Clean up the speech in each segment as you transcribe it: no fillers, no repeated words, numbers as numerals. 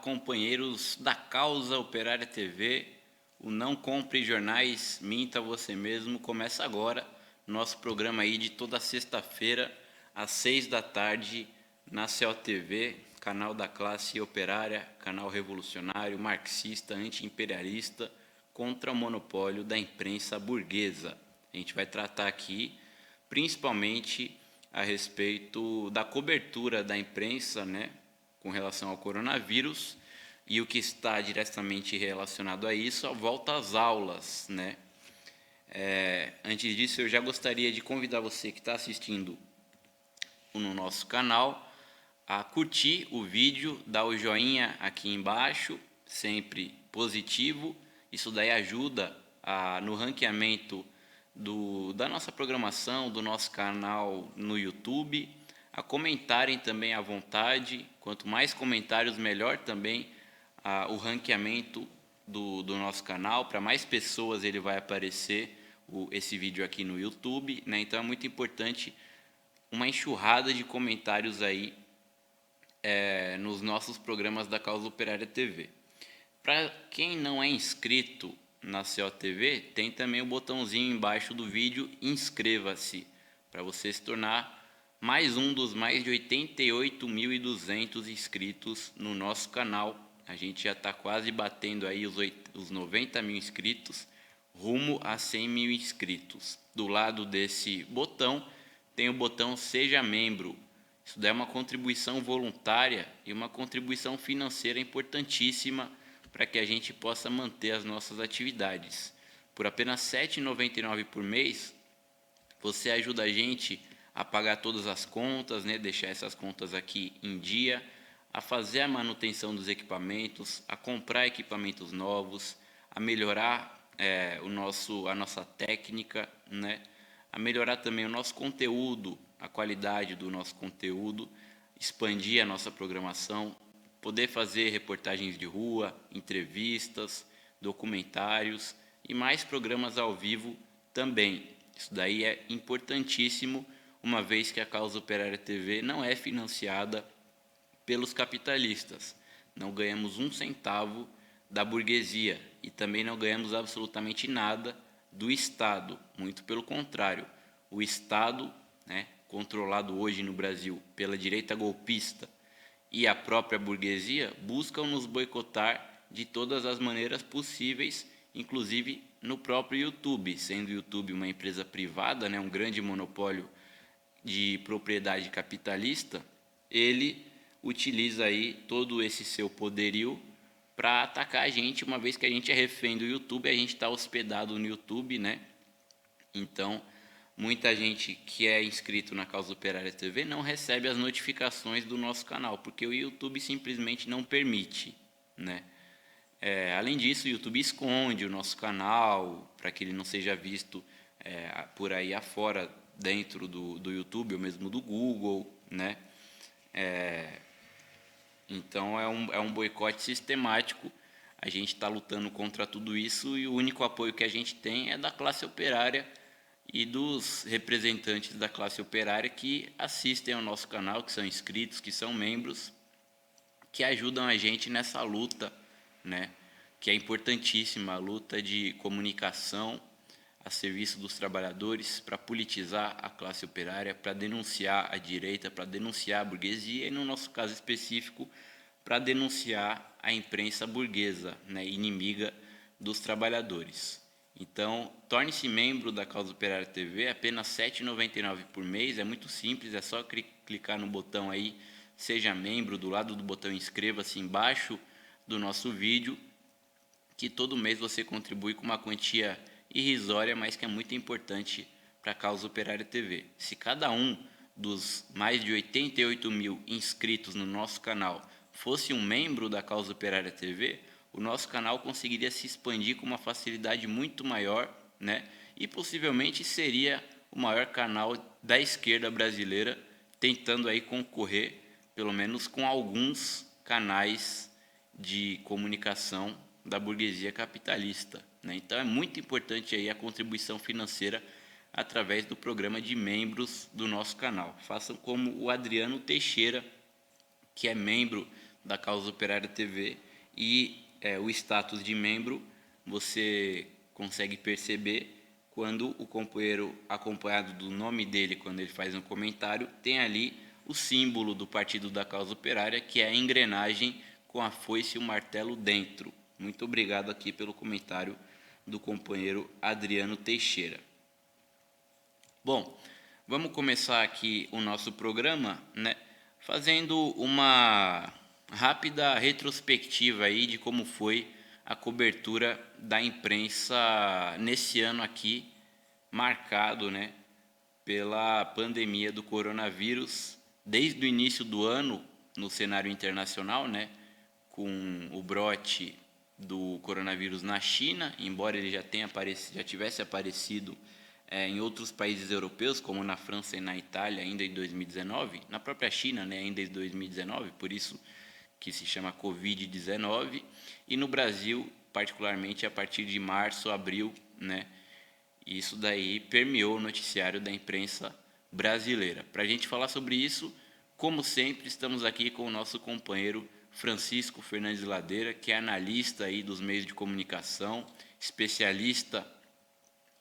companheiros da Causa Operária TV. O Não Compre Jornais, Minta Você Mesmo começa agora. Nosso programa aí de toda sexta-feira, às 6 da tarde, na COTV, canal da classe operária, canal revolucionário, marxista, anti-imperialista, contra o monopólio da imprensa burguesa. A gente vai tratar aqui, principalmente, a respeito da cobertura da imprensa, né, com relação ao coronavírus, e o que está diretamente relacionado a isso, a volta às aulas, né? Antes disso, eu já gostaria de convidar você que está assistindo no nosso canal a curtir o vídeo, dar o joinha aqui embaixo, sempre positivo. Isso daí ajuda no ranqueamento da nossa programação, do nosso canal no YouTube, a comentarem também à vontade. Quanto mais comentários, melhor também o ranqueamento do nosso canal. Para mais pessoas ele vai aparecer esse vídeo aqui no YouTube, né? Então é muito importante uma enxurrada de comentários aí nos nossos programas da Causa Operária TV. Para quem não é inscrito na COTV, tem também o botãozinho embaixo do vídeo, inscreva-se, para você se tornar mais um dos mais de 88.200 inscritos no nosso canal. A gente já está quase batendo aí os 90 mil inscritos, rumo a 100 mil inscritos. Do lado desse botão tem o botão Seja Membro. Isso daí é uma contribuição voluntária e uma contribuição financeira importantíssima para que a gente possa manter as nossas atividades. Por apenas R$ 7,99 por mês, você ajuda a gente a pagar todas as contas, né, deixar essas contas aqui em dia, a fazer a manutenção dos equipamentos, a comprar equipamentos novos, a melhorar a nossa técnica, né, a melhorar também o nosso conteúdo, a qualidade do nosso conteúdo, expandir a nossa programação, poder fazer reportagens de rua, entrevistas, documentários e mais programas ao vivo também. Isso daí é importantíssimo, uma vez que a Causa Operária TV não é financiada pelos capitalistas. Não ganhamos um centavo da burguesia e também não ganhamos absolutamente nada do Estado. Muito pelo contrário, o Estado, né, controlado hoje no Brasil pela direita golpista, e a própria burguesia buscam nos boicotar de todas as maneiras possíveis, inclusive no próprio YouTube, sendo o YouTube uma empresa privada, né, um grande monopólio de propriedade capitalista. Ele utiliza aí todo esse seu poderio para atacar a gente, uma vez que a gente é refém do YouTube, a gente está hospedado no YouTube, né? Então, muita gente que é inscrito na Causa Operária TV não recebe as notificações do nosso canal, porque o YouTube simplesmente não permite, né? Além disso, o YouTube esconde o nosso canal para que ele não seja visto por aí afora, dentro do YouTube ou mesmo do Google, né? Então é um boicote sistemático. A gente está lutando contra tudo isso e o único apoio que a gente tem é da classe operária e dos representantes da classe operária que assistem ao nosso canal, que são inscritos, que são membros, que ajudam a gente nessa luta, né, que é importantíssima, a luta de comunicação a serviço dos trabalhadores, para politizar a classe operária, para denunciar a direita, para denunciar a burguesia e, no nosso caso específico, para denunciar a imprensa burguesa, né, inimiga dos trabalhadores. Então, torne-se membro da Causa Operária TV, apenas R$ 7,99 por mês, é muito simples, é só clicar no botão aí, seja membro, do lado do botão inscreva-se embaixo do nosso vídeo, que todo mês você contribui com uma quantia irrisória, mas que é muito importante para a Causa Operária TV. Se cada um dos mais de 88 mil inscritos no nosso canal fosse um membro da Causa Operária TV, o nosso canal conseguiria se expandir com uma facilidade muito maior, né? E possivelmente seria o maior canal da esquerda brasileira, tentando aí concorrer, pelo menos com alguns canais de comunicação da burguesia capitalista, né? Então é muito importante aí a contribuição financeira através do programa de membros do nosso canal. Façam como o Adriano Teixeira, que é membro da Causa Operária TV e o status de membro você consegue perceber quando o companheiro, acompanhado do nome dele, quando ele faz um comentário, tem ali o símbolo do Partido da Causa Operária, que é a engrenagem com a foice e o martelo dentro. Muito obrigado aqui pelo comentário do companheiro Adriano Teixeira. Bom, vamos começar aqui o nosso programa, né, fazendo uma rápida retrospectiva aí de como foi a cobertura da imprensa nesse ano aqui, marcado, né, pela pandemia do coronavírus, desde o início do ano no cenário internacional, né, com o brote do coronavírus na China, embora ele já tivesse aparecido em outros países europeus, como na França e na Itália, ainda em 2019, na própria China, né, ainda em 2019, por isso que se chama Covid-19, e no Brasil, particularmente a partir de março, abril, né, isso daí permeou o noticiário da imprensa brasileira. Para a gente falar sobre isso, como sempre, estamos aqui com o nosso companheiro Francisco Fernandes Ladeira, que é analista aí dos meios de comunicação, especialista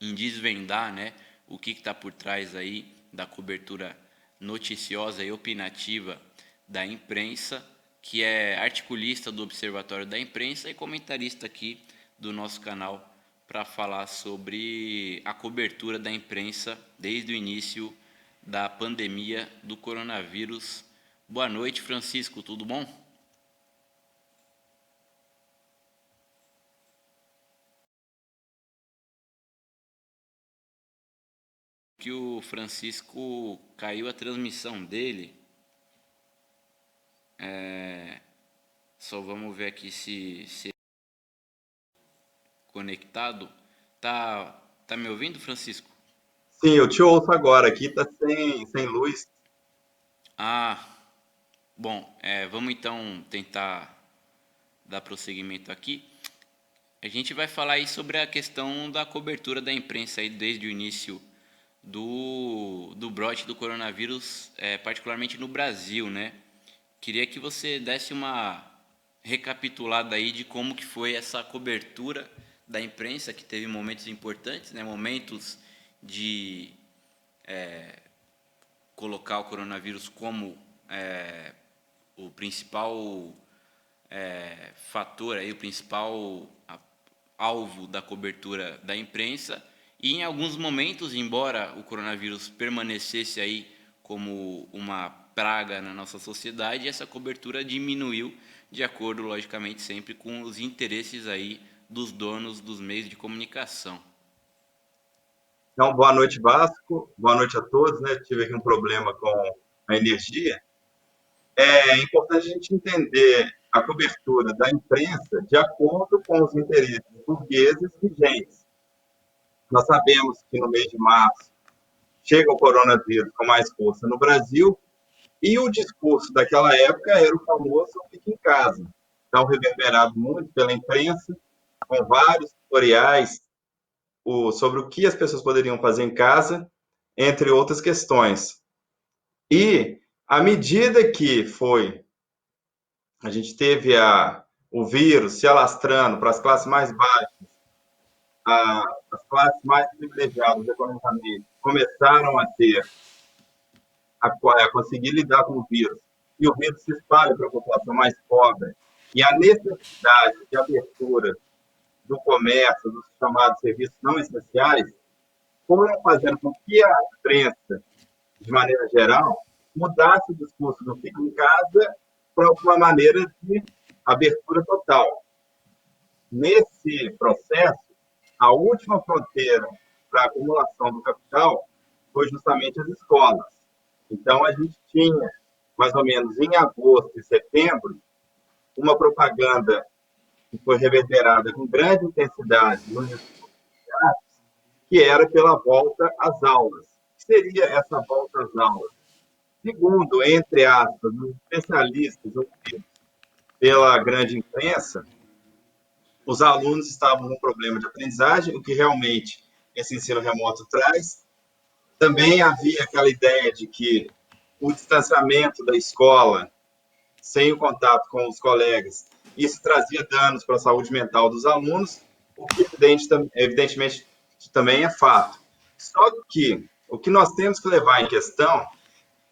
em desvendar, né, o que está por trás aí da cobertura noticiosa e opinativa da imprensa, que é articulista do Observatório da Imprensa e comentarista aqui do nosso canal para falar sobre a cobertura da imprensa desde o início da pandemia do coronavírus. Boa noite, Francisco, tudo bom? Que o Francisco caiu a transmissão dele. Só vamos ver aqui se conectado. Tá me ouvindo, Francisco? Sim, eu te ouço agora. Aqui tá sem luz. Ah, bom, vamos então tentar dar prosseguimento aqui. A gente vai falar aí sobre a questão da cobertura da imprensa aí desde o início do brote do coronavírus, particularmente no Brasil, né? Queria que você desse uma recapitulada aí de como que foi essa cobertura da imprensa, que teve momentos importantes, né? Momentos de colocar o coronavírus como o principal fator, aí, o principal alvo da cobertura da imprensa, e em alguns momentos, embora o coronavírus permanecesse aí como uma praga na nossa sociedade, essa cobertura diminuiu de acordo, logicamente, sempre com os interesses aí dos donos dos meios de comunicação. Então, boa noite, Vasco. Boa noite a todos, né? Tive aqui um problema com a energia. É importante a gente entender a cobertura da imprensa de acordo com os interesses burgueses vigentes. Nós sabemos que no mês de março chega o coronavírus com mais força no Brasil e o discurso daquela época era o famoso fique em casa. Então, reverberado muito pela imprensa, com vários tutoriais sobre o que as pessoas poderiam fazer em casa, entre outras questões. E, à medida que a gente teve o vírus se alastrando para as classes mais baixas, as classes mais privilegiadas economicamente começaram a conseguir lidar com o vírus, e o vírus se espalha para a população mais pobre, e a necessidade de abertura do comércio, dos chamados serviços não essenciais, foram fazendo com que a imprensa, de maneira geral, mudasse o discurso do fica em casa para uma maneira de abertura total. Nesse processo, a última fronteira para a acumulação do capital foi justamente as escolas. Então, a gente tinha, mais ou menos em agosto e setembro, uma propaganda que foi reverberada com grande intensidade nos que era pela volta às aulas. O que seria essa volta às aulas? Segundo, entre aspas, os especialistas ouvidos pela grande imprensa, os alunos estavam com problema de aprendizagem, o que realmente esse ensino remoto traz. Também havia aquela ideia de que o distanciamento da escola sem o contato com os colegas. Isso trazia danos para a saúde mental dos alunos, o que evidentemente também é fato. Só que o que nós temos que levar em questão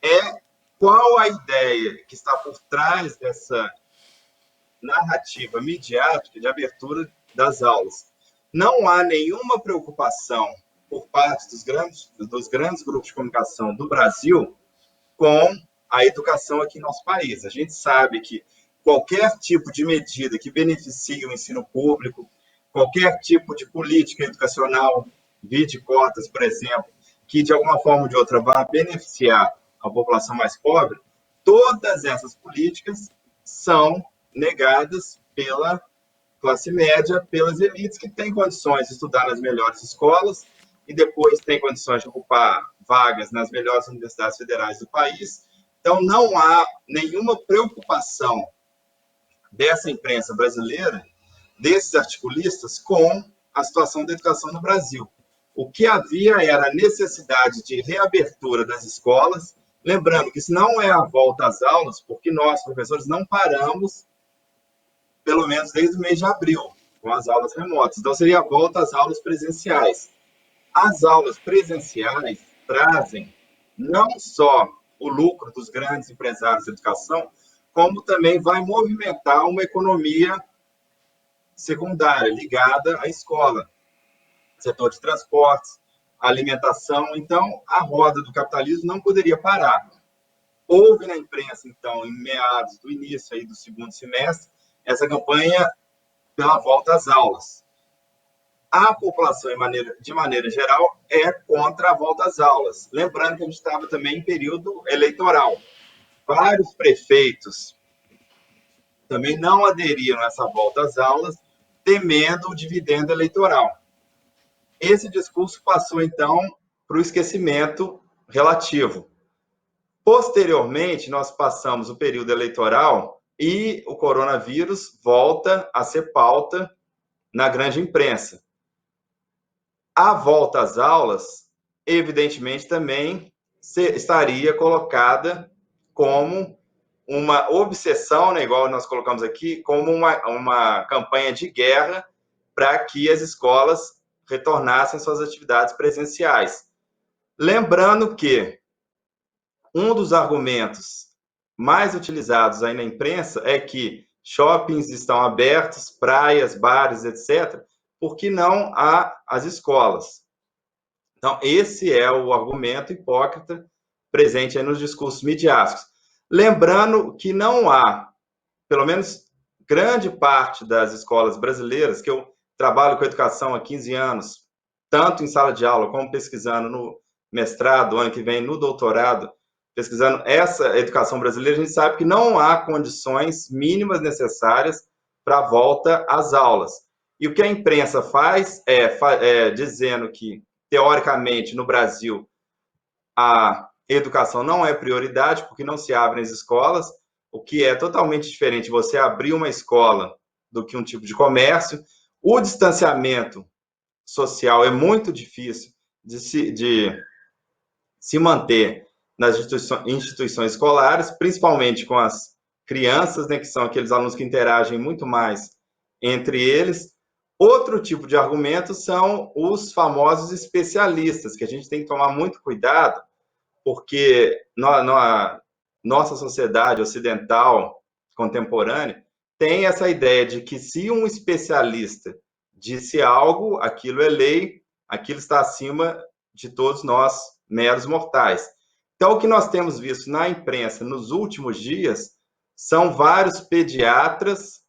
é qual a ideia que está por trás dessa narrativa midiática de abertura das aulas. Não há nenhuma preocupação por parte dos grandes grupos de comunicação do Brasil com a educação aqui em nosso país. A gente sabe que qualquer tipo de medida que beneficie o ensino público, qualquer tipo de política educacional, vide cotas, por exemplo, que de alguma forma ou de outra vá beneficiar a população mais pobre, todas essas políticas são negadas pela classe média, pelas elites que têm condições de estudar nas melhores escolas e depois têm condições de ocupar vagas nas melhores universidades federais do país. Então, não há nenhuma preocupação dessa imprensa brasileira, desses articulistas, com a situação da educação no Brasil. O que havia era a necessidade de reabertura das escolas, lembrando que isso não é a volta às aulas, porque nós, professores, não paramos, pelo menos desde o mês de abril, com as aulas remotas. Então, seria a volta às aulas presenciais. As aulas presenciais trazem não só o lucro dos grandes empresários de educação, como também vai movimentar uma economia secundária ligada à escola, setor de transportes, alimentação. Então, a roda do capitalismo não poderia parar. Houve na imprensa, então, em meados do início aí do segundo semestre, essa campanha pela volta às aulas. A população, de maneira geral, é contra a volta às aulas. Lembrando que a gente estava também em período eleitoral. Vários prefeitos também não aderiram a essa volta às aulas, temendo o dividendo eleitoral. Esse discurso passou, então, para o esquecimento relativo. Posteriormente, nós passamos o período eleitoral e o coronavírus volta a ser pauta na grande imprensa. A volta às aulas, evidentemente, também estaria colocada como uma obsessão, né, igual nós colocamos aqui, como uma campanha de guerra para que as escolas retornassem suas atividades presenciais. Lembrando que um dos argumentos mais utilizados aí na imprensa é que shoppings estão abertos, praias, bares, etc., por que não há as escolas? Então, esse é o argumento hipócrita presente aí nos discursos midiáticos. Lembrando que não há, pelo menos grande parte das escolas brasileiras, que eu trabalho com educação há 15 anos, tanto em sala de aula como pesquisando no mestrado, ano que vem no doutorado, pesquisando essa educação brasileira, a gente sabe que não há condições mínimas necessárias para a volta às aulas. E o que a imprensa faz é dizendo que, teoricamente, no Brasil, a educação não é prioridade, porque não se abrem as escolas, o que é totalmente diferente você abrir uma escola do que um tipo de comércio. O distanciamento social é muito difícil de se manter nas instituições escolares, principalmente com as crianças, né, que são aqueles alunos que interagem muito mais entre eles. Outro tipo de argumento são os famosos especialistas, que a gente tem que tomar muito cuidado, porque nossa sociedade ocidental contemporânea tem essa ideia de que se um especialista disse algo, aquilo é lei, aquilo está acima de todos nós, meros mortais. Então, o que nós temos visto na imprensa nos últimos dias são vários pediatras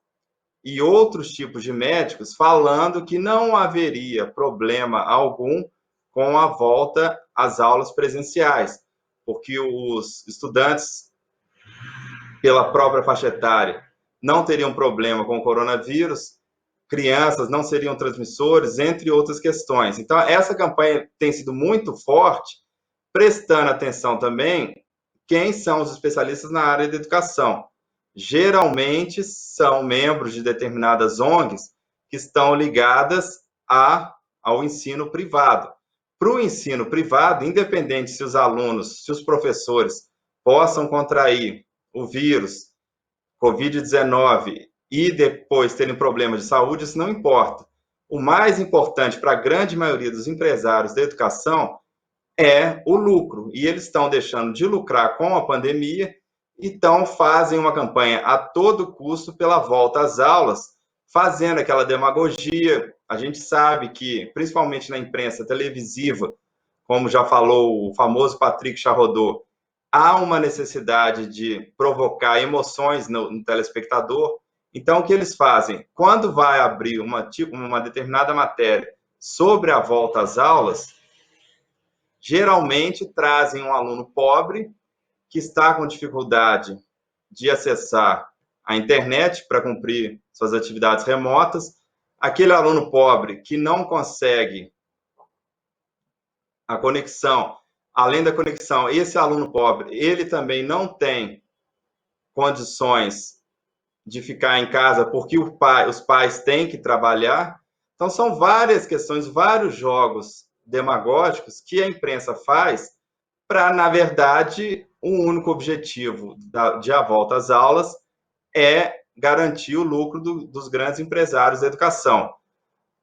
e outros tipos de médicos falando que não haveria problema algum com a volta às aulas presenciais, porque os estudantes, pela própria faixa etária, não teriam problema com o coronavírus, crianças não seriam transmissores, entre outras questões. Então, essa campanha tem sido muito forte, prestando atenção também quem são os especialistas na área da educação. Geralmente são membros de determinadas ONGs que estão ligadas ao ensino privado. Para o ensino privado, independente se os alunos, se os professores possam contrair o vírus Covid-19 e depois terem problemas de saúde, isso não importa. O mais importante para a grande maioria dos empresários da educação é o lucro. E eles estão deixando de lucrar com a pandemia, então fazem uma campanha a todo custo pela volta às aulas, fazendo aquela demagogia. A gente sabe que, principalmente na imprensa televisiva, como já falou o famoso Patrick Charrodot, há uma necessidade de provocar emoções no telespectador. Então, o que eles fazem? Quando vai abrir uma determinada matéria sobre a volta às aulas, geralmente trazem um aluno pobre que está com dificuldade de acessar a internet para cumprir suas atividades remotas, aquele aluno pobre que não consegue a conexão, além da conexão, esse aluno pobre, ele também não tem condições de ficar em casa porque os pais têm que trabalhar. Então, são várias questões, vários jogos demagógicos que a imprensa faz para, na verdade, o único objetivo de a volta às aulas é garantir o lucro dos grandes empresários da educação.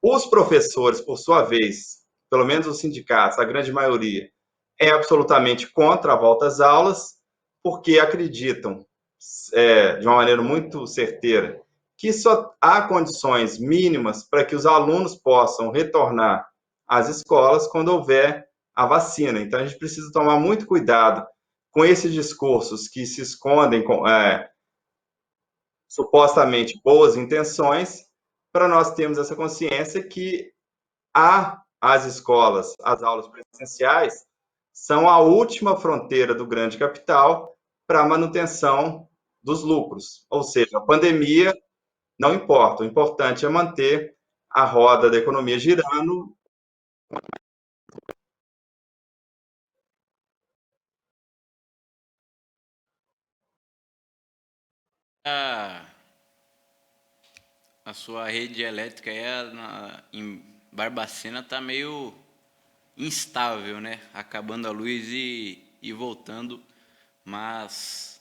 Os professores, por sua vez, pelo menos os sindicatos, a grande maioria, é absolutamente contra a volta às aulas, porque acreditam, de uma maneira muito certeira, que só há condições mínimas para que os alunos possam retornar às escolas quando houver a vacina. Então, a gente precisa tomar muito cuidado com esses discursos que se escondem com supostamente boas intenções, para nós termos essa consciência que as escolas, as aulas presenciais, são a última fronteira do grande capital para a manutenção dos lucros. Ou seja, a pandemia não importa, o importante é manter a roda da economia girando. A, a sua rede elétrica aí em Barbacena tá meio instável, né? Acabando a luz e voltando. Mas,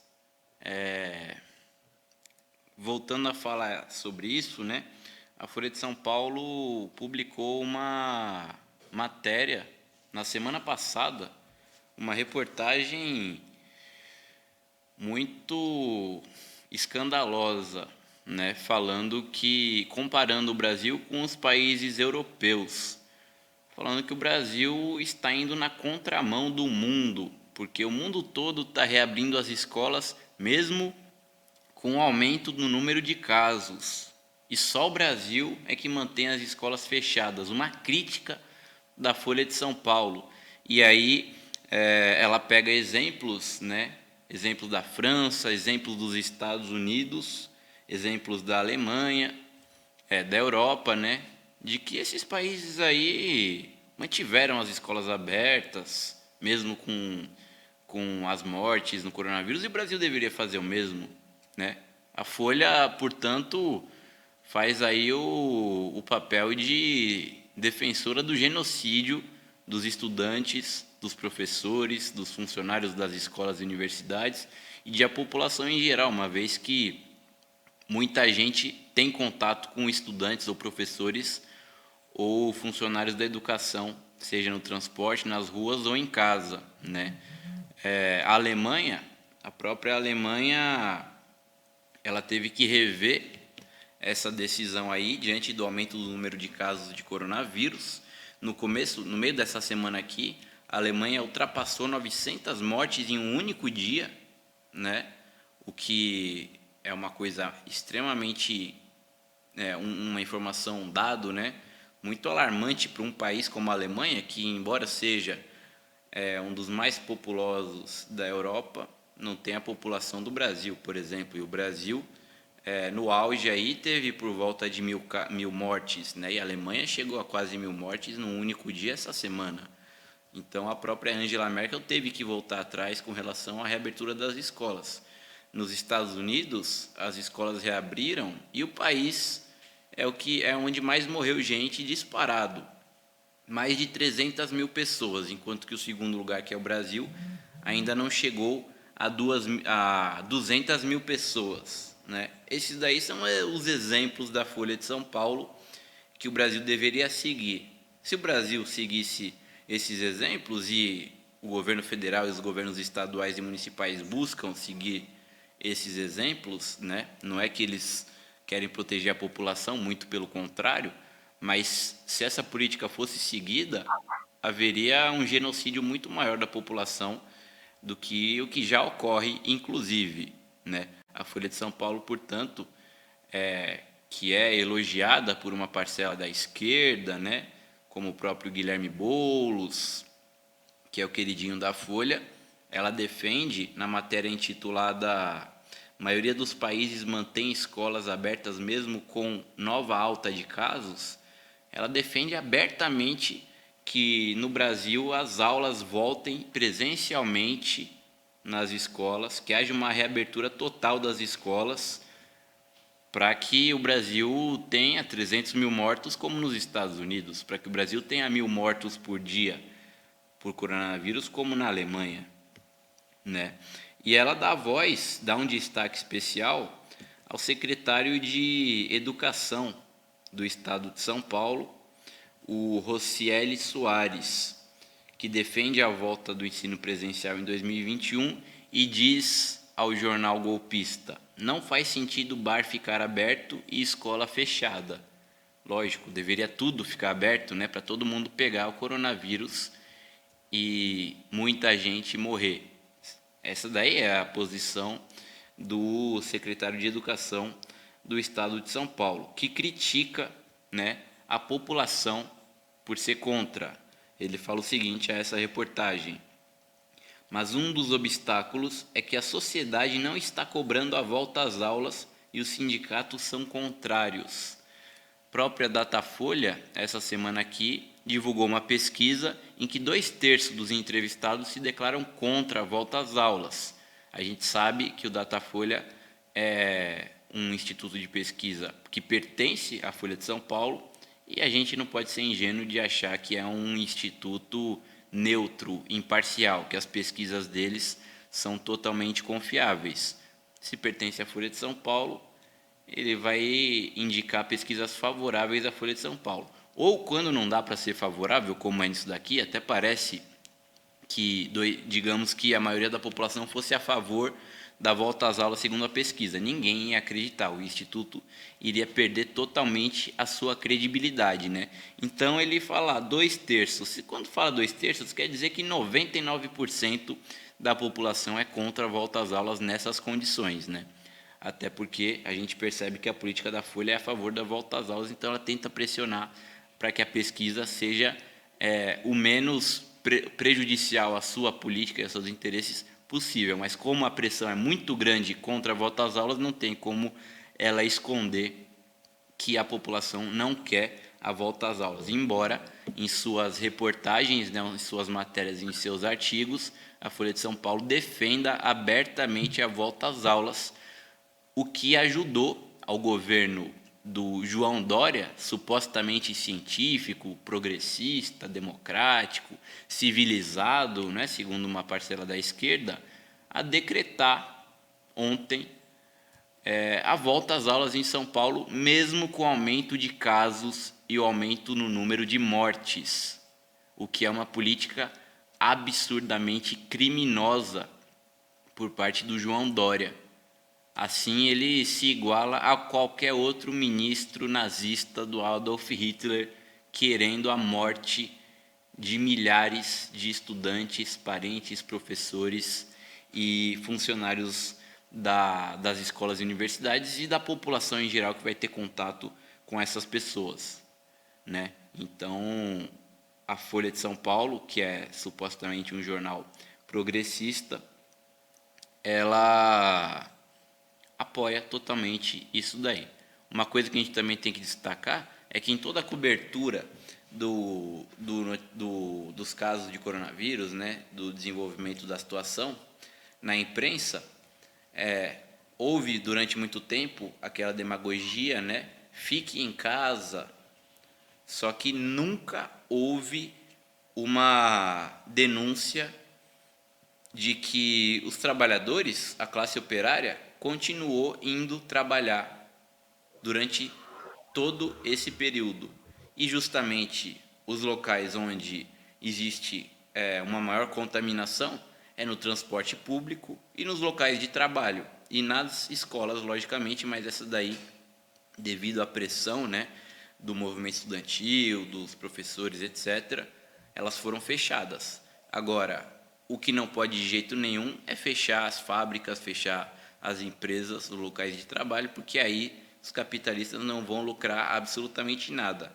voltando a falar sobre isso, né? A Folha de São Paulo publicou uma matéria na semana passada, uma reportagem muito escandalosa, né? Falando que, comparando o Brasil com os países europeus, falando que o Brasil está indo na contramão do mundo, porque o mundo todo está reabrindo as escolas, mesmo com o aumento do número de casos. E só o Brasil é que mantém as escolas fechadas. Uma crítica da Folha de São Paulo. E aí ela pega exemplos, né? Exemplos da França, exemplos dos Estados Unidos, exemplos da Alemanha, da Europa, né? De que esses países aí mantiveram as escolas abertas, mesmo com as mortes no coronavírus, e o Brasil deveria fazer o mesmo, né? A Folha, portanto, faz aí o papel de defensora do genocídio dos estudantes, dos professores, dos funcionários das escolas e universidades e de a população em geral, uma vez que muita gente tem contato com estudantes ou professores ou funcionários da educação, seja no transporte, nas ruas ou em casa, né? A Alemanha, a própria Alemanha, ela teve que rever essa decisão aí diante do aumento do número de casos de coronavírus. No meio dessa semana aqui, a Alemanha ultrapassou 900 mortes em um único dia, né? O que é uma coisa extremamente, uma informação dado, né? Muito alarmante para um país como a Alemanha, que embora seja um dos mais populosos da Europa, não tem a população do Brasil, por exemplo. E o Brasil, no auge aí, teve por volta de mil mortes, né? E a Alemanha chegou a quase 1.000 mortes num único dia essa semana. Então a própria Angela Merkel teve que voltar atrás com relação à reabertura das escolas. Nos Estados Unidos, as escolas reabriram e o país é onde mais morreu gente disparado. Mais de 300 mil pessoas, enquanto que o segundo lugar, que é o Brasil, ainda não chegou a 200 mil pessoas. né? Esses daí são os exemplos da Folha de São Paulo que o Brasil deveria seguir. Se o Brasil seguisse esses exemplos e o governo federal e os governos estaduais e municipais buscam seguir esses exemplos, né? Não é que eles querem proteger a população, muito pelo contrário, mas se essa política fosse seguida, haveria um genocídio muito maior da população do que o que já ocorre, inclusive, né? A Folha de São Paulo, portanto, que é elogiada por uma parcela da esquerda, né? Como o próprio Guilherme Boulos, que é o queridinho da Folha, ela defende, na matéria intitulada "A maioria dos países mantém escolas abertas mesmo com nova alta de casos", ela defende abertamente que no Brasil as aulas voltem presencialmente nas escolas, que haja uma reabertura total das escolas, para que o Brasil tenha 300 mil mortos como nos Estados Unidos, para que o Brasil tenha 1.000 mortos por dia por coronavírus como na Alemanha, né? E ela dá voz, dá um destaque especial ao secretário de Educação do Estado de São Paulo, o Rocieli Soares, que defende a volta do ensino presencial em 2021 e diz ao jornal golpista: "Não faz sentido bar ficar aberto e escola fechada". Lógico, deveria tudo ficar aberto, né, para todo mundo pegar o coronavírus e muita gente morrer. Essa daí é a posição do secretário de Educação do Estado de São Paulo, que critica, né, a população por ser contra. Ele fala o seguinte a essa reportagem: "Mas um dos obstáculos é que a sociedade não está cobrando a volta às aulas e os sindicatos são contrários". Própria Datafolha, essa semana aqui, divulgou uma pesquisa em que 2/3 dos entrevistados se declaram contra a volta às aulas. A gente sabe que o Datafolha é um instituto de pesquisa que pertence à Folha de São Paulo e a gente não pode ser ingênuo de achar que é um instituto neutro, imparcial, que as pesquisas deles são totalmente confiáveis. Se pertence à Folha de São Paulo, ele vai indicar pesquisas favoráveis à Folha de São Paulo. Ou quando não dá para ser favorável, como é nisso daqui, até parece que, digamos que a maioria da população fosse a favor da volta às aulas segundo a pesquisa. Ninguém ia acreditar, o Instituto iria perder totalmente a sua credibilidade, né? Então ele fala 2/3. Quando fala 2/3, quer dizer que 99% da população é contra a volta às aulas nessas condições, né? Até porque a gente percebe que a política da Folha é a favor da volta às aulas, então ela tenta pressionar para que a pesquisa seja o menos prejudicial à sua política e aos seus interesses possível. Mas como a pressão é muito grande contra a volta às aulas, não tem como ela esconder que a população não quer a volta às aulas. Embora em suas reportagens, né, em suas matérias, em seus artigos, a Folha de São Paulo defenda abertamente a volta às aulas, o que ajudou ao governo do João Dória, supostamente científico, progressista, democrático, civilizado, né, segundo uma parcela da esquerda, a decretar ontem a volta às aulas em São Paulo, mesmo com o aumento de casos e o aumento no número de mortes, o que é uma política absurdamente criminosa por parte do João Dória. Assim, ele se iguala a qualquer outro ministro nazista do Adolf Hitler, querendo a morte de milhares de estudantes, parentes, professores e funcionários das escolas e universidades e da população em geral que vai ter contato com essas pessoas, né? Então, a Folha de São Paulo, que é supostamente um jornal progressista, ela apoia totalmente isso daí. Uma coisa que a gente também tem que destacar é que em toda a cobertura dos casos de coronavírus, né, do desenvolvimento da situação, na imprensa, houve durante muito tempo aquela demagogia, né, fique em casa, só que nunca houve uma denúncia de que os trabalhadores, a classe operária, continuou indo trabalhar durante todo esse período. E justamente os locais onde existe uma maior contaminação é no transporte público e nos locais de trabalho. E nas escolas, logicamente, mas essa daí, devido à pressão, né, do movimento estudantil, dos professores, etc., elas foram fechadas. Agora, o que não pode de jeito nenhum é fechar as fábricas, fechar as empresas, os locais de trabalho, porque aí os capitalistas não vão lucrar absolutamente nada.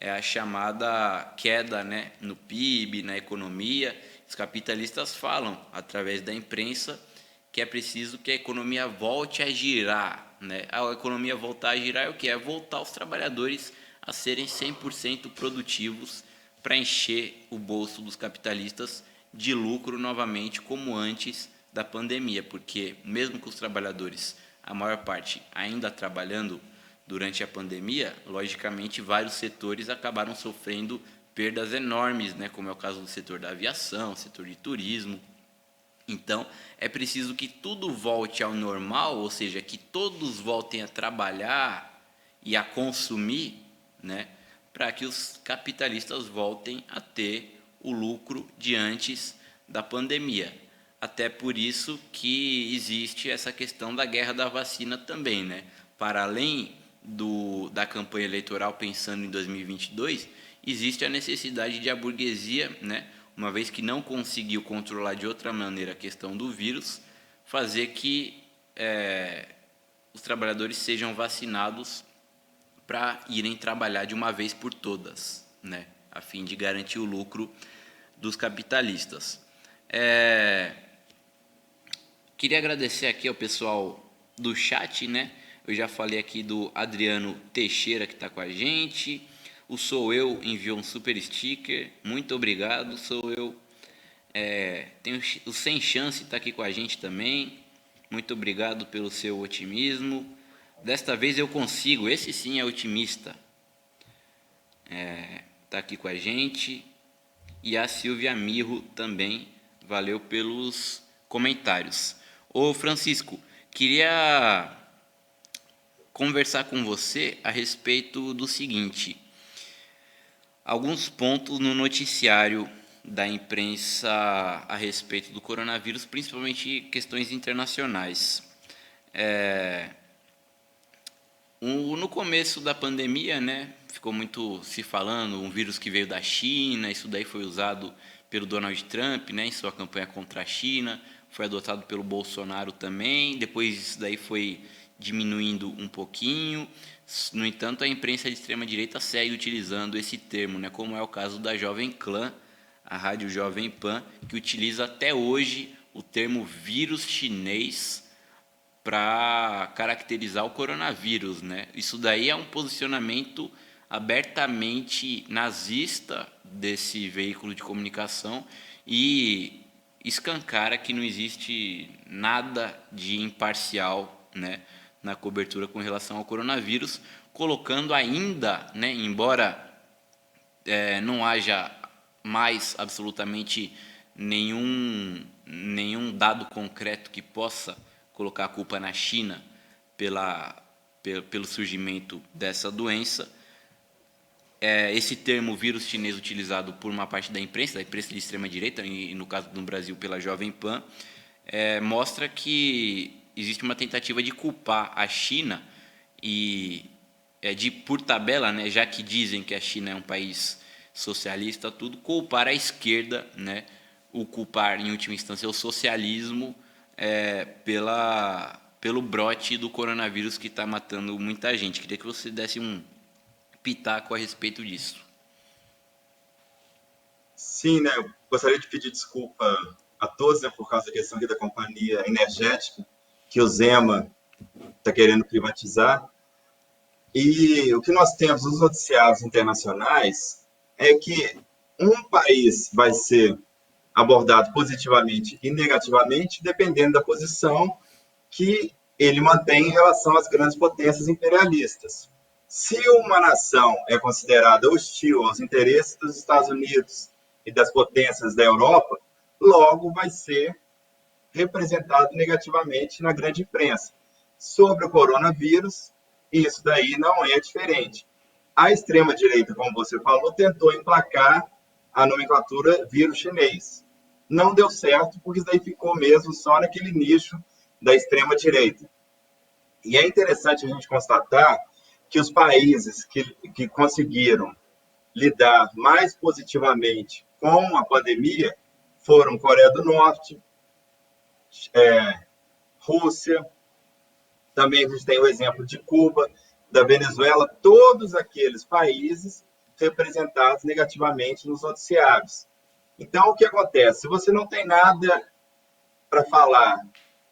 É a chamada queda, né, no PIB, na economia. Os capitalistas falam, através da imprensa, que é preciso que a economia volte a girar. Né? A economia voltar a girar é o que? É voltar os trabalhadores a serem 100% produtivos para encher o bolso dos capitalistas de lucro novamente, como antes da pandemia, porque mesmo que os trabalhadores, a maior parte, ainda trabalhando durante a pandemia, logicamente vários setores acabaram sofrendo perdas enormes, né, como é o caso do setor da aviação, setor de turismo. Então, é preciso que tudo volte ao normal, ou seja, que todos voltem a trabalhar e a consumir, né, para que os capitalistas voltem a ter o lucro de antes da pandemia. Até por isso que existe essa questão da guerra da vacina também, né? Para além da campanha eleitoral pensando em 2022, existe a necessidade de a burguesia, né, uma vez que não conseguiu controlar de outra maneira a questão do vírus, fazer que os trabalhadores sejam vacinados para irem trabalhar de uma vez por todas, né, a fim de garantir o lucro dos capitalistas. Queria agradecer aqui ao pessoal do chat, né? Eu já falei aqui do Adriano Teixeira, que está com a gente. O Sou Eu enviou um super sticker. Muito obrigado, Sou Eu. Tem o Sem Chance está aqui com a gente também. Muito obrigado pelo seu otimismo. Desta vez eu consigo. Esse sim é otimista. Está aqui com a gente. E a Silvia Mirro também. Valeu pelos comentários. Ô Francisco, queria conversar com você a respeito do seguinte: alguns pontos no noticiário da imprensa a respeito do coronavírus, principalmente questões internacionais. No começo da pandemia, né, ficou muito se falando um vírus que veio da China. Isso daí foi usado pelo Donald Trump, né, em sua campanha contra a China, foi adotado pelo Bolsonaro também. Depois isso daí foi diminuindo um pouquinho. No entanto, a imprensa de extrema-direita segue utilizando esse termo, né, como é o caso da Jovem Clã, a rádio Jovem Pan, que utiliza até hoje o termo vírus chinês para caracterizar o coronavírus, né? Isso daí é um posicionamento abertamente nazista desse veículo de comunicação e escancara que não existe nada de imparcial, né, na cobertura com relação ao coronavírus, colocando ainda, né, embora não haja mais absolutamente nenhum dado concreto que possa colocar a culpa na China pelo surgimento dessa doença. Esse termo vírus chinês utilizado por uma parte da imprensa de extrema-direita, e no caso do Brasil pela Jovem Pan, mostra que existe uma tentativa de culpar a China e por tabela, né, já que dizem que a China é um país socialista, tudo, culpar a esquerda, né, o culpar em última instância o socialismo pelo brote do coronavírus que está matando muita gente. Queria que você desse um pitaco a respeito disso. Sim, né? Eu gostaria de pedir desculpa a todos, né, por causa da questão aqui da companhia energética que o Zema está querendo privatizar. E o que nós temos nos noticiários internacionais é que um país vai ser abordado positivamente e negativamente, dependendo da posição que ele mantém em relação às grandes potências imperialistas. Se uma nação é considerada hostil aos interesses dos Estados Unidos e das potências da Europa, logo vai ser representado negativamente na grande imprensa. Sobre o coronavírus, isso daí não é diferente. A extrema-direita, como você falou, tentou emplacar a nomenclatura vírus chinês. Não deu certo, porque isso daí ficou mesmo só naquele nicho da extrema-direita. E é interessante a gente constatar que os países que conseguiram lidar mais positivamente com a pandemia foram Coreia do Norte, Rússia, também a gente tem o exemplo de Cuba, da Venezuela, todos aqueles países representados negativamente nos noticiários. Então, o que acontece? Se você não tem nada para falar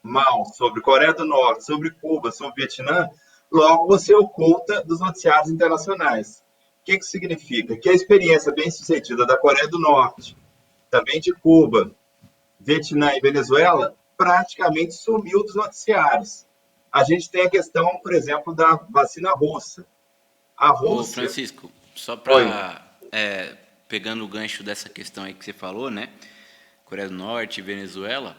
mal sobre Coreia do Norte, sobre Cuba, sobre Vietnã, logo você oculta dos noticiários internacionais. O que isso significa? Que a experiência bem-sucedida da Coreia do Norte, também de Cuba, Vietnã e Venezuela, praticamente sumiu dos noticiários. A gente tem a questão, por exemplo, da vacina russa. A Ô, Rússia. Francisco, só Oi. para pegando o gancho dessa questão aí que você falou, né? Coreia do Norte e Venezuela,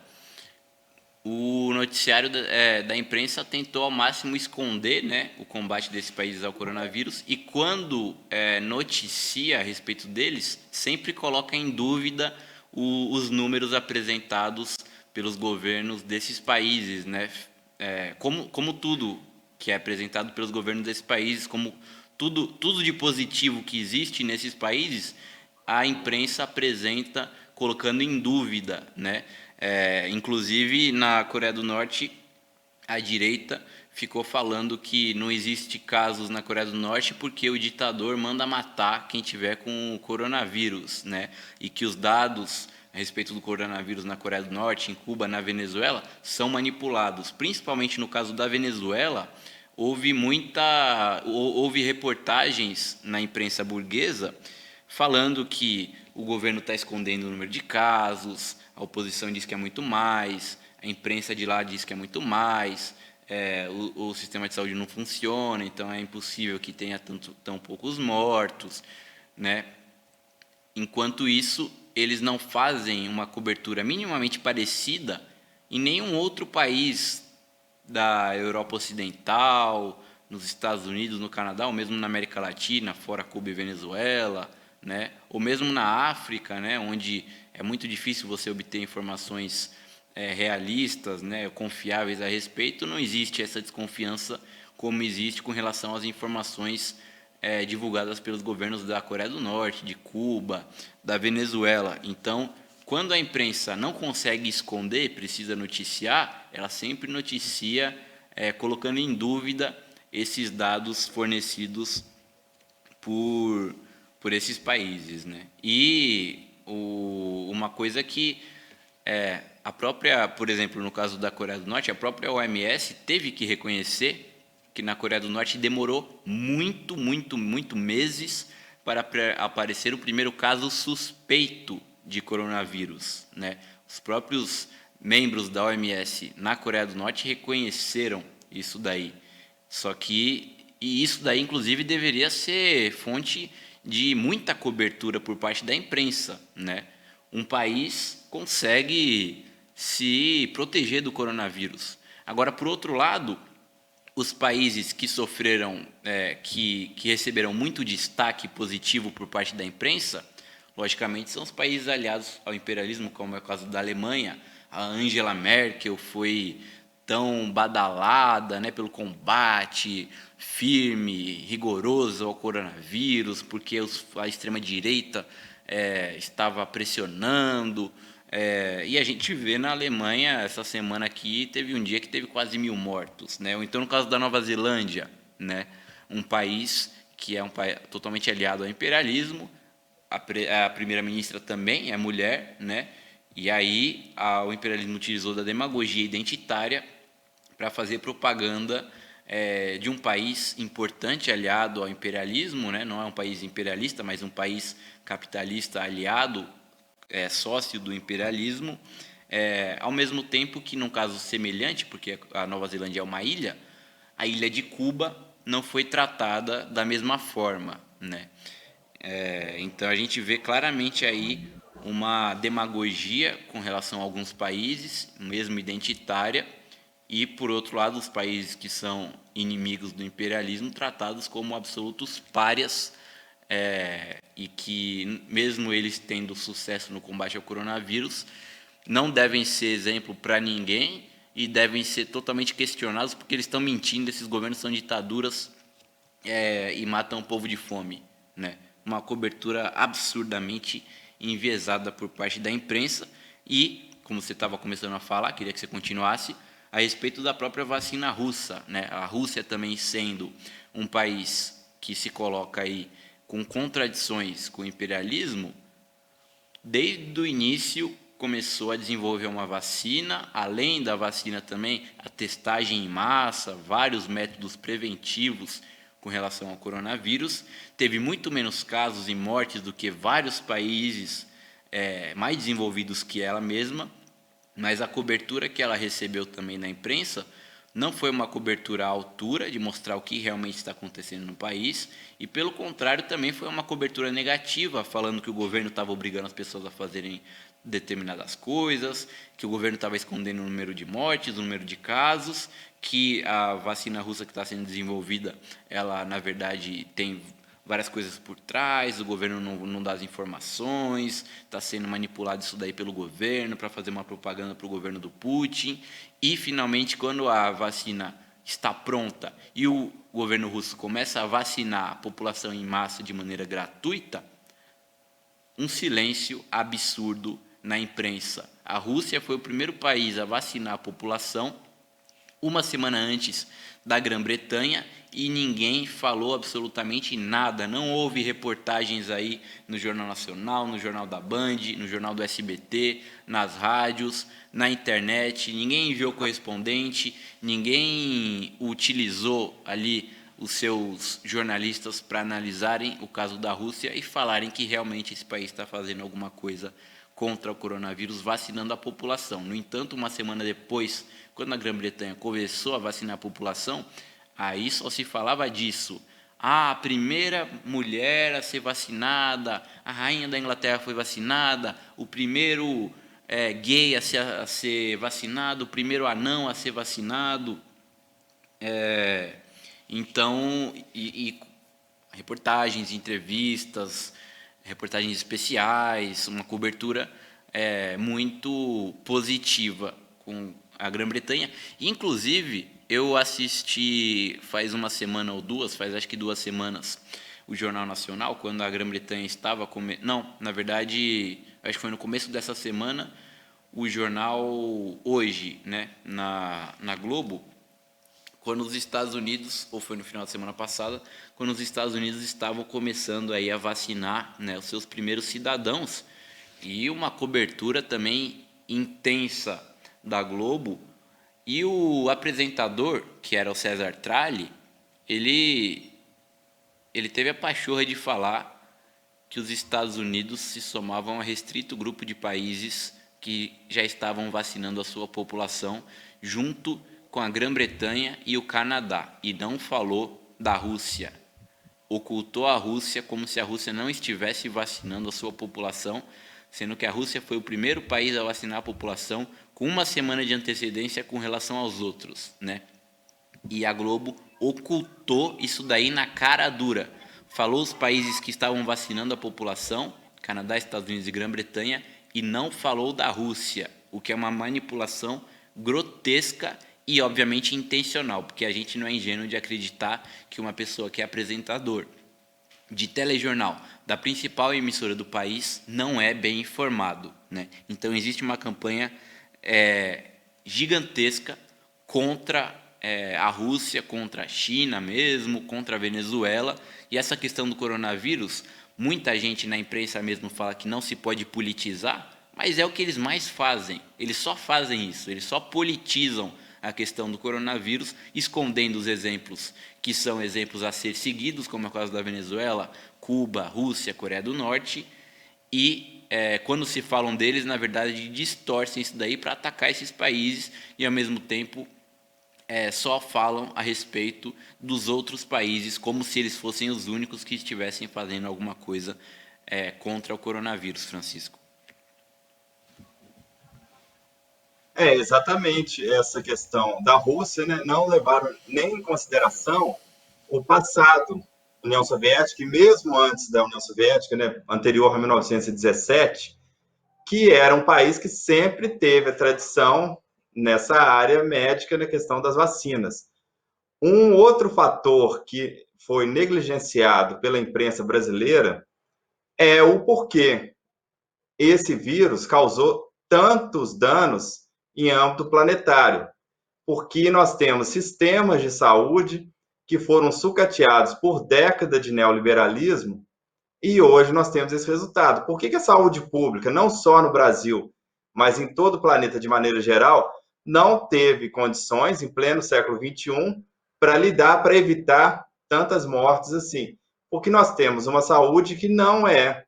o noticiário da imprensa tentou ao máximo esconder, né, o combate desses países ao coronavírus e quando noticia a respeito deles, sempre coloca em dúvida os números apresentados pelos governos desses países, né? Como tudo que é apresentado pelos governos desses países, como tudo de positivo que existe nesses países, a imprensa apresenta colocando em dúvida, né? Inclusive na Coreia do Norte, a direita ficou falando que não existe casos na Coreia do Norte porque o ditador manda matar quem tiver com o coronavírus, né? E que os dados a respeito do coronavírus na Coreia do Norte, em Cuba, na Venezuela, são manipulados. Principalmente no caso da Venezuela, houve reportagens na imprensa burguesa falando que o governo está escondendo o número de casos, a oposição diz que é muito mais, a imprensa de lá diz que é muito mais, o sistema de saúde não funciona, então é impossível que tenha tão poucos mortos, né? Enquanto isso, eles não fazem uma cobertura minimamente parecida em nenhum outro país da Europa Ocidental, nos Estados Unidos, no Canadá, ou mesmo na América Latina, fora Cuba e Venezuela, né? Ou mesmo na África, né? Onde é muito difícil você obter informações realistas, né? Confiáveis a respeito, não existe essa desconfiança como existe com relação às informações divulgadas pelos governos da Coreia do Norte, de Cuba, da Venezuela. Então, quando a imprensa não consegue esconder, precisa noticiar, ela sempre noticia colocando em dúvida esses dados fornecidos por, por esses países, né? E uma coisa que a própria, por exemplo, no caso da Coreia do Norte, a própria OMS teve que reconhecer que na Coreia do Norte demorou muito meses para aparecer o primeiro caso suspeito de coronavírus, né? Os próprios membros da OMS na Coreia do Norte reconheceram isso daí. Só que e isso daí inclusive deveria ser fonte de muita cobertura por parte da imprensa, né? Um país consegue se proteger do coronavírus. Agora, por outro lado, os países que sofreram, que receberam muito destaque positivo por parte da imprensa, logicamente são os países aliados ao imperialismo, como é o caso da Alemanha. A Angela Merkel foi tão badalada, né, pelo combate firme, rigoroso ao coronavírus, porque a extrema-direita estava pressionando. E a gente vê na Alemanha, essa semana aqui, teve um dia que teve quase 1.000 mortos. Né? Ou então no caso da Nova Zelândia, né? Um país que é um país totalmente aliado ao imperialismo, a primeira-ministra também é mulher, né? E aí o imperialismo utilizou da demagogia identitária para fazer propaganda de um país importante aliado ao imperialismo, né? Não é um país imperialista, mas um país capitalista aliado, sócio do imperialismo, ao mesmo tempo que, num caso semelhante, porque a Nova Zelândia é uma ilha, a ilha de Cuba não foi tratada da mesma forma, né? Então a gente vê claramente aí uma demagogia com relação a alguns países, mesmo identitária, e, por outro lado, os países que são inimigos do imperialismo tratados como absolutos párias, e que, mesmo eles tendo sucesso no combate ao coronavírus, não devem ser exemplo para ninguém e devem ser totalmente questionados porque eles estão mentindo, esses governos são ditaduras, e matam o povo de fome, né? Uma cobertura absurdamente enviesada por parte da imprensa e, como você estava começando a falar, queria que você continuasse, a respeito da própria vacina russa, né? A Rússia também sendo um país que se coloca aí com contradições com o imperialismo, desde o início começou a desenvolver uma vacina, além da vacina também a testagem em massa, vários métodos preventivos com relação ao coronavírus, teve muito menos casos e mortes do que vários países mais desenvolvidos que ela mesma, mas a cobertura que ela recebeu também na imprensa não foi uma cobertura à altura de mostrar o que realmente está acontecendo no país, e pelo contrário também foi uma cobertura negativa, falando que o governo estava obrigando as pessoas a fazerem determinadas coisas, que o governo estava escondendo o número de mortes, o número de casos, que a vacina russa que está sendo desenvolvida, ela na verdade tem várias coisas por trás, o governo não dá as informações, está sendo manipulado isso daí pelo governo para fazer uma propaganda para o governo do Putin. E, finalmente, quando a vacina está pronta e o governo russo começa a vacinar a população em massa de maneira gratuita, um silêncio absurdo na imprensa. A Rússia foi o primeiro país a vacinar a população uma semana antes da Grã-Bretanha e ninguém falou absolutamente nada. Não houve reportagens aí no Jornal Nacional, no Jornal da Band, no Jornal do SBT, nas rádios, na internet. Ninguém enviou correspondente, ninguém utilizou ali os seus jornalistas para analisarem o caso da Rússia e falarem que realmente esse país está fazendo alguma coisa contra o coronavírus, vacinando a população. No entanto, uma semana depois, quando a Grã-Bretanha começou a vacinar a população, aí só se falava disso. A primeira mulher a ser vacinada, a rainha da Inglaterra foi vacinada, o primeiro gay a ser vacinado, o primeiro anão a ser vacinado. Então, reportagens, entrevistas, reportagens especiais, uma cobertura muito positiva com a Grã-Bretanha. Inclusive, eu assisti faz uma semana ou duas, faz acho que 2 semanas, o Jornal Nacional, quando a Grã-Bretanha estava... Não, na verdade, acho que foi no começo dessa semana, o jornal Hoje, né, na Globo, quando os Estados Unidos, ou foi no final de semana passada, quando os Estados Unidos estavam começando aí a vacinar, né, os seus primeiros cidadãos, e uma cobertura também intensa da Globo, e o apresentador, que era o César Tralli, ele teve a pachorra de falar que os Estados Unidos se somavam a restrito grupo de países que já estavam vacinando a sua população, junto com a Grã-Bretanha e o Canadá, e não falou da Rússia. Ocultou a Rússia como se a Rússia não estivesse vacinando a sua população, sendo que a Rússia foi o primeiro país a vacinar a população com uma semana de antecedência com relação aos outros, né? E a Globo ocultou isso daí na cara dura. Falou os países que estavam vacinando a população, Canadá, Estados Unidos e Grã-Bretanha, e não falou da Rússia, o que é uma manipulação grotesca e obviamente intencional, porque a gente não é ingênuo de acreditar que uma pessoa que é apresentador de telejornal da principal emissora do país não é bem informado, né? Então existe uma campanha gigantesca contra a Rússia, contra a China mesmo, contra a Venezuela, e essa questão do coronavírus, muita gente na imprensa mesmo fala que não se pode politizar, mas é o que eles mais fazem, eles só fazem isso, eles só politizam a questão do coronavírus, escondendo os exemplos que são exemplos a ser seguidos, como é o caso da Venezuela, Cuba, Rússia, Coreia do Norte, e quando se falam deles, na verdade, distorcem isso daí para atacar esses países e, ao mesmo tempo, só falam a respeito dos outros países como se eles fossem os únicos que estivessem fazendo alguma coisa contra o coronavírus, Francisco. É exatamente essa questão da Rússia, né? Não levaram nem em consideração o passado. União Soviética, e mesmo antes da União Soviética, né, anterior a 1917, que era um país que sempre teve a tradição nessa área médica na questão das vacinas. Um outro fator que foi negligenciado pela imprensa brasileira é o porquê esse vírus causou tantos danos em âmbito planetário. Porque nós temos sistemas de saúde que foram sucateados por décadas de neoliberalismo e hoje nós temos esse resultado. Por que a saúde pública, não só no Brasil, mas em todo o planeta de maneira geral, não teve condições, em pleno século XXI, para lidar, para evitar tantas mortes assim? Porque nós temos uma saúde que não é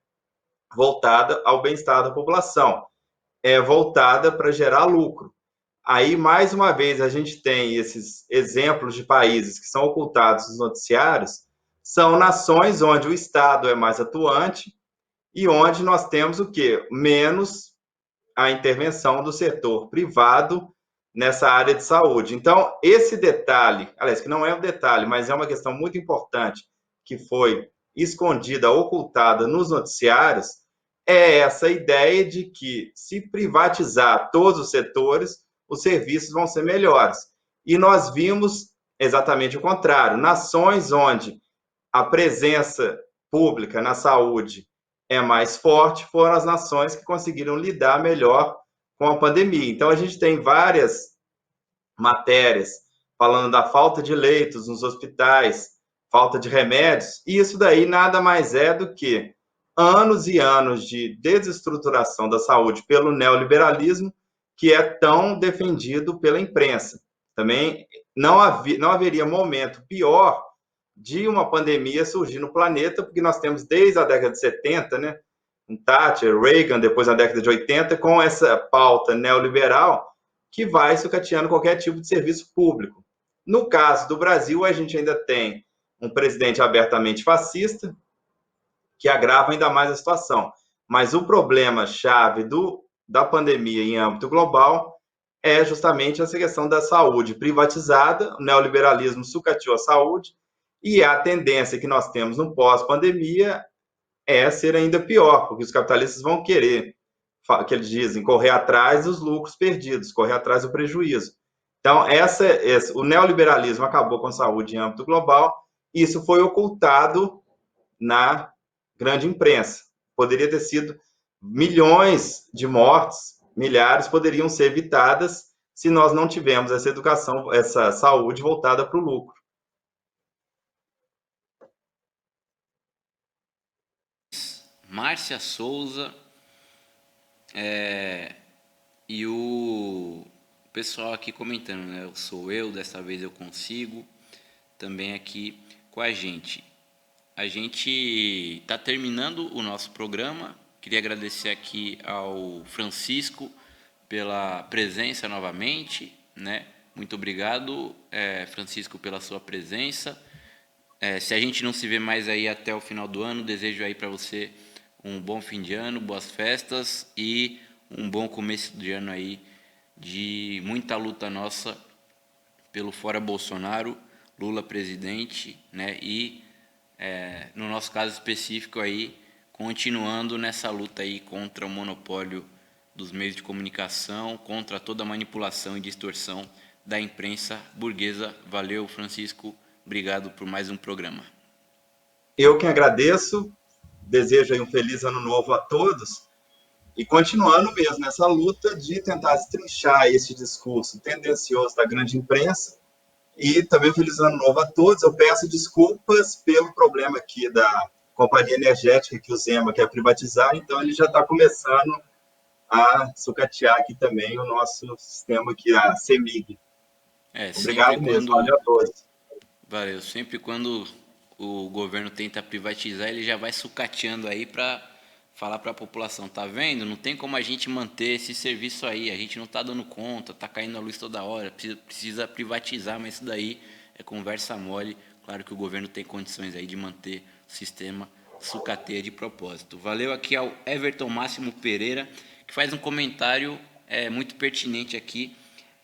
voltada ao bem-estar da população, é voltada para gerar lucro. Aí, mais uma vez, a gente tem esses exemplos de países que são ocultados nos noticiários, são nações onde o Estado é mais atuante e onde nós temos o quê? Menos a intervenção do setor privado nessa área de saúde. Então, esse detalhe, aliás, que não é um detalhe, mas é uma questão muito importante que foi escondida, ocultada nos noticiários, é essa ideia de que se privatizar todos os setores, os serviços vão ser melhores. E nós vimos exatamente o contrário. Nações onde a presença pública na saúde é mais forte foram as nações que conseguiram lidar melhor com a pandemia. Então, a gente tem várias matérias falando da falta de leitos nos hospitais, falta de remédios, e isso daí nada mais é do que anos e anos de desestruturação da saúde pelo neoliberalismo, que é tão defendido pela imprensa. Também não haveria momento pior de uma pandemia surgir no planeta, porque nós temos desde a década de 70, né, um Thatcher, Reagan, depois na década de 80, com essa pauta neoliberal que vai sucateando qualquer tipo de serviço público. No caso do Brasil, a gente ainda tem um presidente abertamente fascista, que agrava ainda mais a situação. Mas o problema-chave da pandemia em âmbito global é justamente essa questão da saúde privatizada, o neoliberalismo sucateou a saúde, e a tendência que nós temos no pós-pandemia é ser ainda pior, porque os capitalistas vão querer, que eles dizem, correr atrás dos lucros perdidos, correr atrás do prejuízo. Então, o neoliberalismo acabou com a saúde em âmbito global, e isso foi ocultado na grande imprensa. Poderia ter sido milhões de mortes, milhares poderiam ser evitadas se nós não tivermos essa educação, essa saúde voltada para o lucro. Márcia Souza e o pessoal aqui comentando, né? Sou eu, dessa vez eu consigo, também aqui com a gente. A gente está terminando o nosso programa. Queria agradecer aqui ao Francisco pela presença novamente, né? Muito obrigado, Francisco, pela sua presença. Se a gente não se vê mais aí até o final do ano, desejo aí para você um bom fim de ano, boas festas e um bom começo de ano aí de muita luta nossa pelo fora Bolsonaro, Lula presidente, né? E no nosso caso específico aí, continuando nessa luta aí contra o monopólio dos meios de comunicação, contra toda a manipulação e distorção da imprensa burguesa. Valeu, Francisco. Obrigado por mais um programa. Eu que agradeço, desejo aí um feliz ano novo a todos e continuando mesmo nessa luta de tentar destrinchar esse discurso tendencioso da grande imprensa. E também um feliz ano novo a todos. Eu peço desculpas pelo problema aqui da companhia energética que o Zema quer privatizar, então ele já está começando a sucatear aqui também o nosso sistema aqui, a CEMIG. Sempre Obrigado mesmo, valeu a todos. Valeu, sempre quando o governo tenta privatizar, ele já vai sucateando aí para falar para a população, tá vendo? Não tem como a gente manter esse serviço aí, a gente não está dando conta, tá caindo a luz toda hora, precisa privatizar, mas isso daí é conversa mole. Claro que o governo tem condições aí de manter o sistema sucateia de propósito. Valeu aqui ao Everton Máximo Pereira, que faz um comentário é muito pertinente aqui,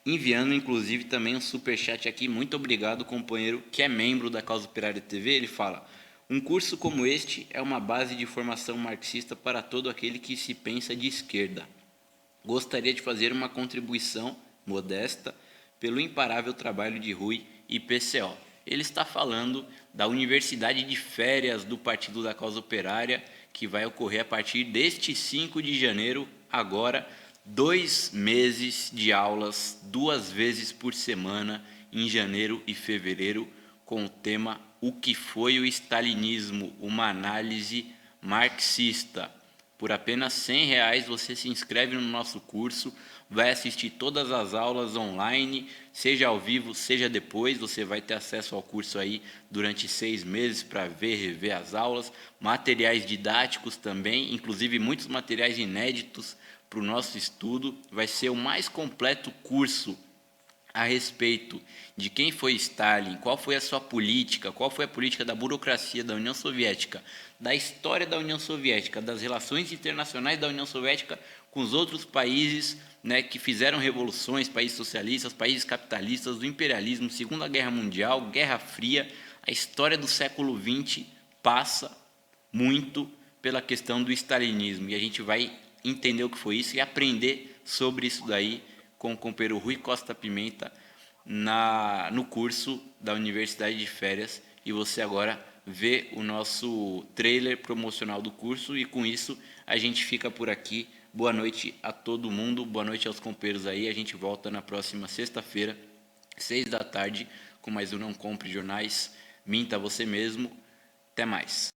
enviando inclusive também um superchat aqui. Muito obrigado, companheiro, que é membro da Causa Operária TV. Ele fala: um curso como este é uma base de formação marxista para todo aquele que se pensa de esquerda. Gostaria de fazer uma contribuição modesta pelo imparável trabalho de Rui e PCO. Ele está falando da Universidade de Férias do Partido da Causa Operária, que vai ocorrer a partir deste 5 de janeiro, agora, 2 meses de aulas, 2 vezes por semana, em janeiro e fevereiro, com o tema O que foi o Stalinismo? Uma análise marxista. Por apenas R$ 100 você se inscreve no nosso curso, vai assistir todas as aulas online, seja ao vivo, seja depois. Você vai ter acesso ao curso aí durante 6 meses para ver, rever as aulas, materiais didáticos também, inclusive muitos materiais inéditos para o nosso estudo. Vai ser o mais completo curso a respeito de quem foi Stalin, qual foi a sua política, qual foi a política da burocracia da União Soviética, da história da União Soviética, das relações internacionais da União Soviética com os outros países, né, que fizeram revoluções, países socialistas, países capitalistas, do imperialismo, Segunda Guerra Mundial, Guerra Fria. A história do século XX passa muito pela questão do stalinismo, e a gente vai entender o que foi isso e aprender sobre isso daí com o companheiro Rui Costa Pimenta no curso da Universidade de Férias. E você agora vê o nosso trailer promocional do curso, e com isso a gente fica por aqui. Boa noite a todo mundo, boa noite aos companheiros aí. A gente volta na próxima sexta-feira, 6 da tarde, com mais um Não Compre Jornais. Minta você mesmo. Até mais.